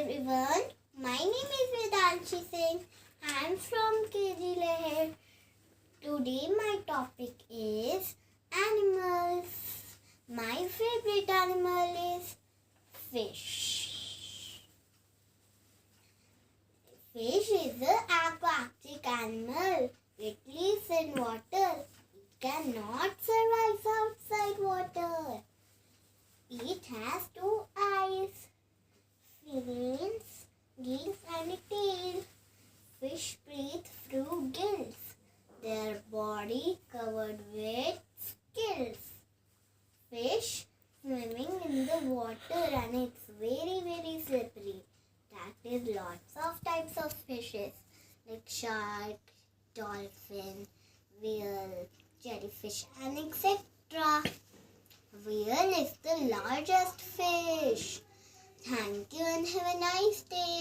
everyone, my name is Vedanshi Singh. I am from KG Leher. Today my topic is animals. My favorite animal is fish. Fish is an aquatic animal. It lives in water. It cannot survive outside water. It has two eyes, fins, gills and a tail. Fish breathe through gills. Their body covered with scales. Fish swimming in the water and it's very slippery. That is lots of types of fishes like shark, dolphin, whale, jellyfish and etc. Whale is the largest fish. Thank you and have a nice day.